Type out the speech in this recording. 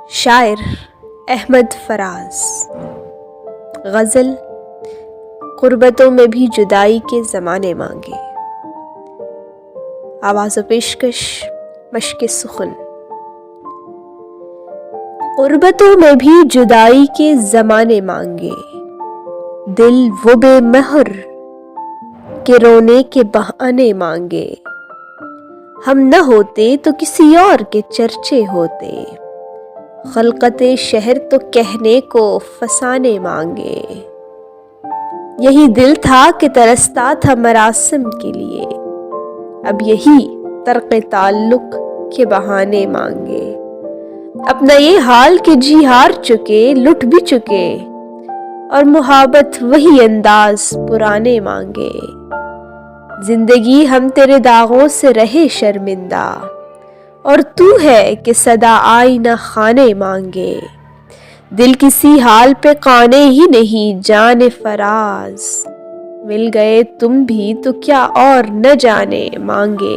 شاعر احمد فراز۔ غزل: غربتوں میں بھی جدائی کے زمانے مانگے۔ آواز و پیشکش مشک سخن۔ غربتوں میں بھی جدائی کے زمانے مانگے، دل وہ بے مہر کہ رونے کے بہانے مانگے۔ ہم نہ ہوتے تو کسی اور کے چرچے ہوتے، خلقت شہر تو کہنے کو فسانے مانگے۔ یہی دل تھا کہ ترستا تھا مراسم کے لیے، اب یہی طرق تعلق کے بہانے مانگے۔ اپنا یہ حال کہ جی ہار چکے، لٹ بھی چکے، اور محبت وہی انداز پرانے مانگے۔ زندگی ہم تیرے داغوں سے رہے شرمندہ، اور تو ہے کہ صدا آئینہ خانے مانگے۔ دل کسی حال پہ قانے ہی نہیں جان فراز، مل گئے تم بھی تو کیا اور نہ جانے مانگے۔